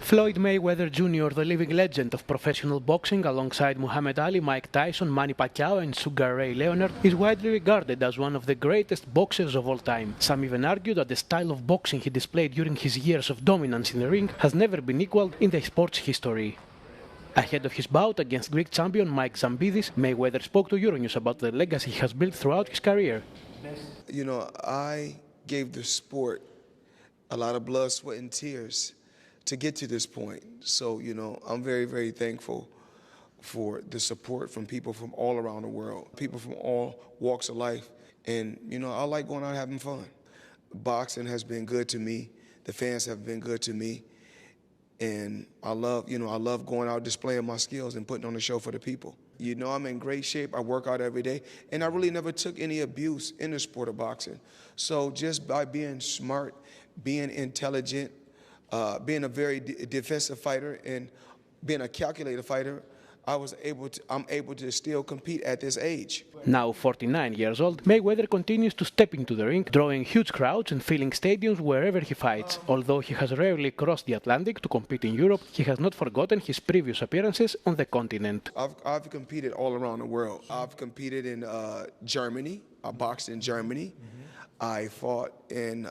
Floyd Mayweather Jr., the living legend of professional boxing alongside Muhammad Ali, Mike Tyson, Manny Pacquiao and Sugar Ray Leonard, is widely regarded as one of the greatest boxers of all time. Some even argue that the style of boxing he displayed during his years of dominance in the ring has never been equaled in the sport's history. Ahead of his bout against Greek champion Mike Zambidis, Mayweather spoke to Euronews about the legacy he has built throughout his career. You know, I gave the sport a lot of blood, sweat, and tears to get to this point. So, you know, I'm very, very thankful for the support from people from all around the world, people from all walks of life. And, you know, I like going out and having fun. Boxing has been good to me. The fans have been good to me. And I love going out displaying my skills and putting on a show for the people. You know, I'm in great shape. I work out every day. And I really never took any abuse in the sport of boxing. So just by being smart, being intelligent, being a very defensive fighter and being a calculated fighter, I'm able to still compete at this age. Now 49 years old, Mayweather continues to step into the ring, drawing huge crowds and filling stadiums wherever he fights. Although he has rarely crossed the Atlantic to compete in Europe, he has not forgotten his previous appearances on the continent. I've competed all around the world. I've competed in Germany. I boxed in Germany. I fought in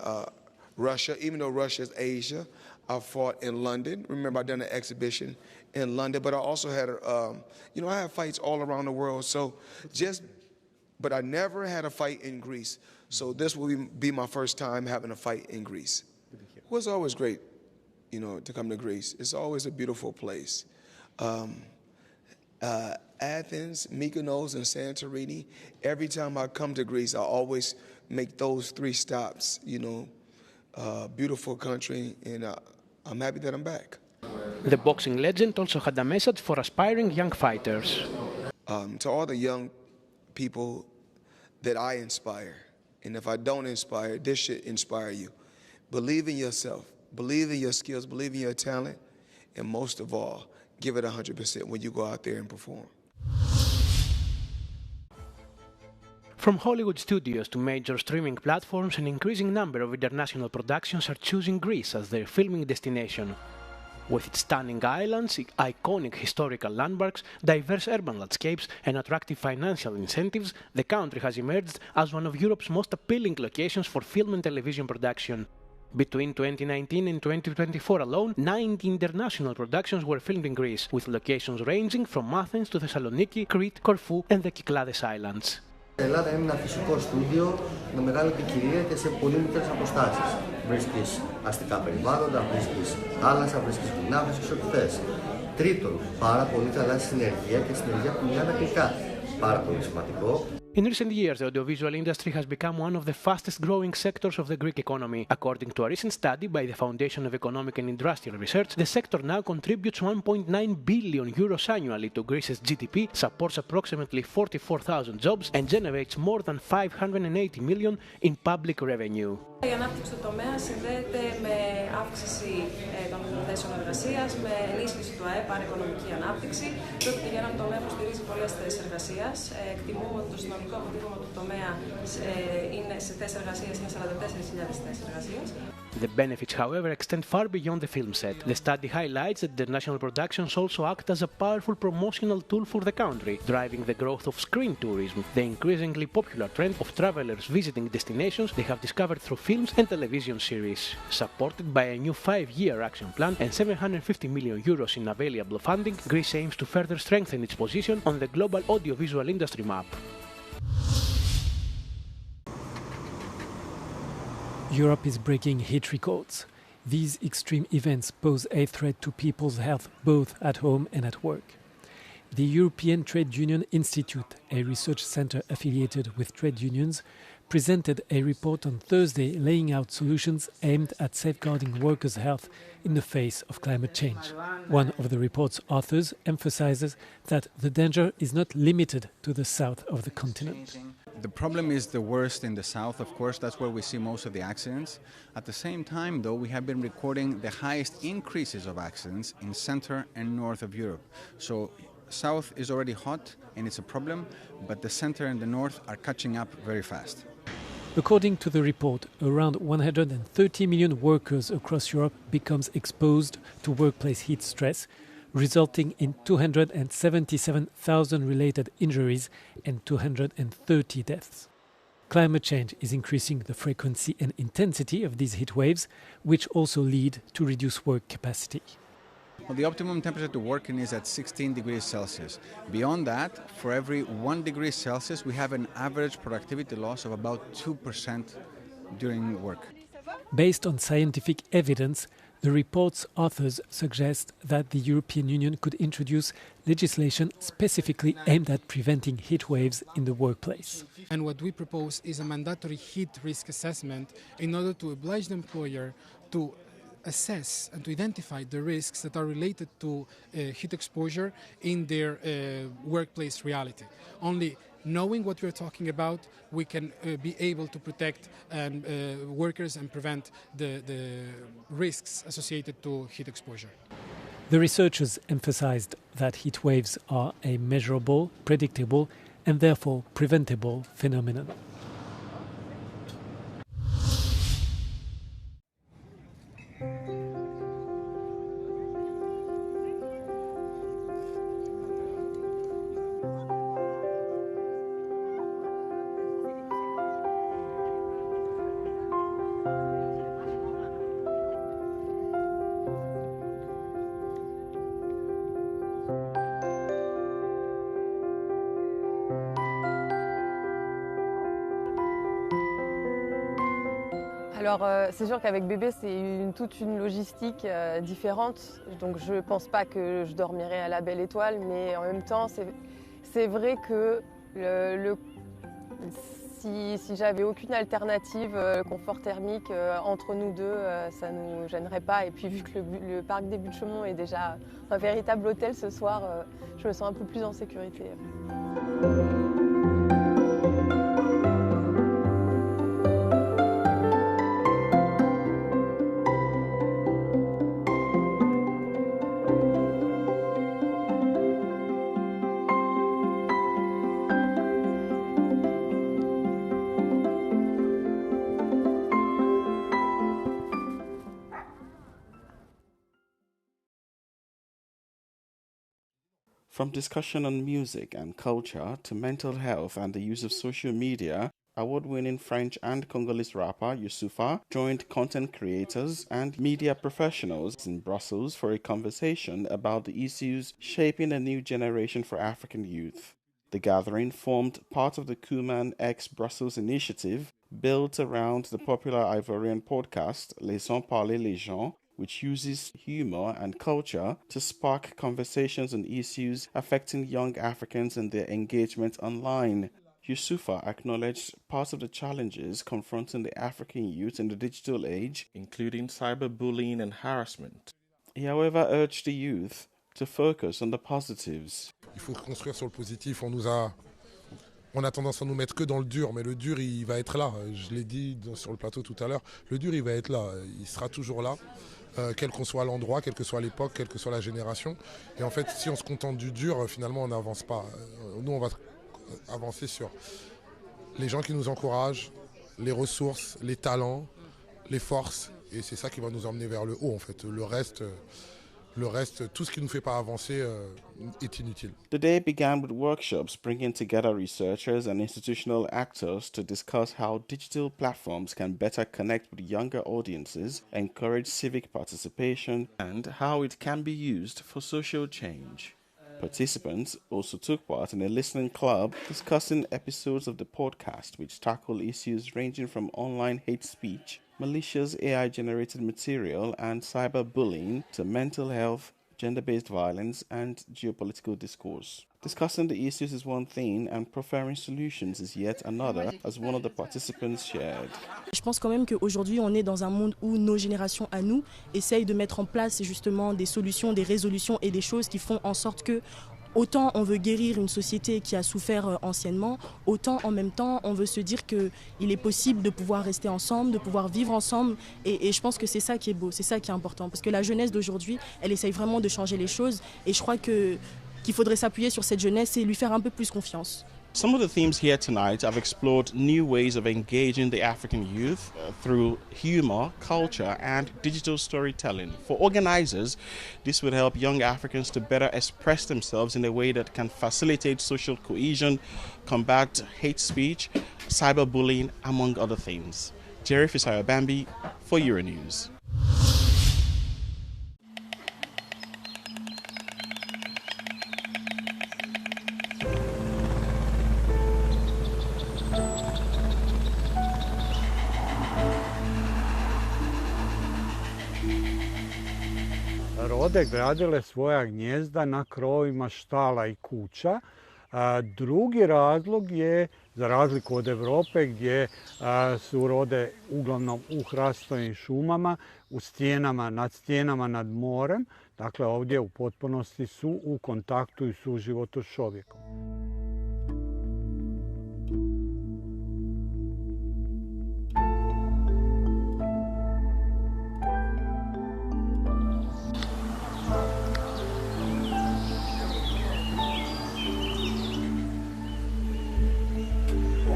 Russia, even though Russia is Asia. I fought in London. Remember, I done an exhibition in London, but I also had, I had fights all around the world. But I never had a fight in Greece. So this will be my first time having a fight in Greece. Well, it's always great, you know, to come to Greece. It's always a beautiful place. Athens, Mykonos, and Santorini. Every time I come to Greece, I always make those 3 stops, you know. Beautiful country, and I'm happy that I'm back. The boxing legend also had a message for aspiring young fighters. To all the young people that I inspire, and if I don't inspire, this should inspire you. Believe in yourself, believe in your skills, believe in your talent, and most of all, give it 100% when you go out there and perform. From Hollywood studios to major streaming platforms, an increasing number of international productions are choosing Greece as their filming destination. With its stunning islands, iconic historical landmarks, diverse urban landscapes, and attractive financial incentives, the country has emerged as one of Europe's most appealing locations for film and television production. Between 2019 and 2024 alone, 90 international productions were filmed in Greece, with locations ranging from Athens to Thessaloniki, Crete, Corfu, and the Cyclades Islands. Η Ελλάδα είναι ένα φυσικό στούντιο με μεγάλη ποικιλία και σε πολύ μικρές αποστάσεις. Βρίσκεις αστικά περιβάλλοντα, βρίσκεις θάλασσα, βρίσκεις βουνά, βρίσκεις ό,τι θες. Τρίτον, πάρα πολύ καλά συνεργεία και συνεργεία που μιλάνε αγγλικά. Πάρα πολύ σημαντικό. In recent years, the audiovisual industry has become one of the fastest-growing sectors of the Greek economy. According to a recent study by the Foundation of Economic and Industrial Research, the sector now contributes 1.9 billion euros annually to Greece's GDP, supports approximately 44,000 jobs, and generates more than 580 million in public revenue. Η ανάπτυξη του τομέα συνδέεται με αύξηση των θέσεων εργασίας, με ενίσχυση του ΑΕΠ, άρα οικονομική ανάπτυξη. Πρόκειται για έναν τομέα που στηρίζει πολλές θέσεις εργασίας. Εκτιμούμε ότι το συνολικό αποτύπωμα του τομέα είναι σε θέσεις εργασίας είναι 44.000 θέσεις εργασίας. The benefits, however, extend far beyond the film set. The study highlights that international productions also act as a powerful promotional tool for the country, driving the growth of screen tourism, the increasingly popular trend of travelers visiting destinations they have discovered through films and television series. Supported by a new 5-year action plan and 750 million euros in available funding, Greece aims to further strengthen its position on the global audiovisual industry map. Europe is breaking heat records. These extreme events pose a threat to people's health both at home and at work. The European Trade Union Institute, a research center affiliated with trade unions, presented a report on Thursday laying out solutions aimed at safeguarding workers' health in the face of climate change. One of the report's authors emphasizes that the danger is not limited to the south of the continent. The problem is the worst in the south, of course, that's where we see most of the accidents. At the same time, though, we have been recording the highest increases of accidents in center and north of Europe. So south is already hot and it's a problem, but the center and the north are catching up very fast. According to the report, around 130 million workers across Europe becomes exposed to workplace heat stress, resulting in 277,000 related injuries and 230 deaths. Climate change is increasing the frequency and intensity of these heat waves, which also lead to reduced work capacity. Well, the optimum temperature to work in is at 16 degrees Celsius. Beyond that, for every 1 degree Celsius, we have an average productivity loss of about 2% during work. Based on scientific evidence, the report's authors suggest that the European Union could introduce legislation specifically aimed at preventing heat waves in the workplace. And what we propose is a mandatory heat risk assessment in order to oblige the employer to assess and to identify the risks that are related to heat exposure in their workplace reality. Only knowing what we're talking about, we can be able to protect workers and prevent the risks associated to heat exposure. The researchers emphasized that heat waves are a measurable, predictable, and therefore preventable phenomenon. Alors c'est sûr qu'avec bébé c'est toute une logistique différente, donc je ne pense pas que je dormirai à la belle étoile, mais en même temps c'est vrai que si j'avais aucune alternative confort thermique entre nous deux, ça ne nous gênerait pas. Et puis vu que le parc des Buttes-Chaumont est déjà un véritable hôtel ce soir, je me sens un peu plus en sécurité. From discussion on music and culture to mental health and the use of social media, award-winning French and Congolese rapper Youssoufa joined content creators and media professionals in Brussels for a conversation about the issues shaping a new generation for African youth. The gathering formed part of the Kuman X Brussels initiative built around the popular Ivorian podcast Laissons parler les gens, which uses humor and culture to spark conversations on issues affecting young Africans and their engagement online. Youssoufa acknowledged part of the challenges confronting the African youth in the digital age, including cyberbullying and harassment. He, however, urged the youth to focus on the positives. Il faut construire sur le positif. On a tendance à nous mettre que dans le dur, mais le dur, il va être là. Je l'ai dit sur le plateau tout à l'heure, le dur, il va être là. Il sera toujours là. Quel que soit l'endroit, quelle que soit l'époque, quelle que soit la génération. Et en fait, si on se contente du dur, finalement, on n'avance pas. Nous, on va avancer sur les gens qui nous encouragent, les ressources, les talents, les forces. Et c'est ça qui va nous emmener vers le haut, en fait. Le reste, tout ce qui ne nous fait pas avancer est inutile. The day began with workshops bringing together researchers and institutional actors to discuss how digital platforms can better connect with younger audiences, encourage civic participation, and how it can be used for social change. Participants also took part in a listening club discussing episodes of the podcast which tackle issues ranging from online hate speech, malicious AI-generated material and cyberbullying to mental health, gender-based violence and geopolitical discourse. Discussing the issues is one thing and preferring solutions is yet another, as one of the participants shared. Je pense quand même qu'aujourd'hui, on est dans un monde où nos générations à nous essayent de mettre en place justement des solutions, des résolutions et des choses qui font en sorte que autant on veut guérir une société qui a souffert anciennement, autant en même temps on veut se dire qu'il est possible de pouvoir rester ensemble, de pouvoir vivre ensemble. Et je pense que c'est ça qui est beau, c'est ça qui est important. Parce que la jeunesse d'aujourd'hui, elle essaye vraiment de changer les choses. Et je crois qu'il faudrait s'appuyer sur cette jeunesse et lui faire un peu plus confiance. Some of the themes here tonight have explored new ways of engaging the African youth through humor, culture, and digital storytelling. For organizers, this would help young Africans to better express themselves in a way that can facilitate social cohesion, combat hate speech, cyberbullying, among other things. Jerry Fisayo-Bambi for Euronews. Rode gradile svoja gnjezda na krovovima štala i kuća. Drugi razlog je, za razliku od Europe gdje su rode uglavnom u hrastovim šumama, u stijenama, nad morem, dakle ovdje u potpunosti su u kontaktu i suživotu s čovjekom.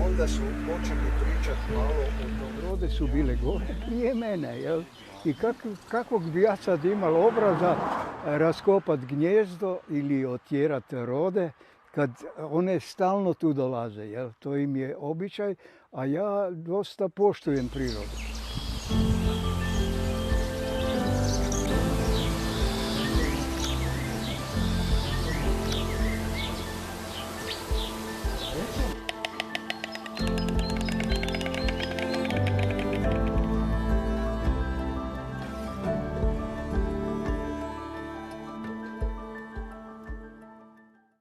Onda su počeli pričati malo o tom. Rode su bile gore prije mene, jel? I kakvog bi ja sad imalo obraza raskopat gnjezdo ili otjerat rode kad one stalno tu dolaze, jel? To im je običaj, a ja dosta poštujem prirodu.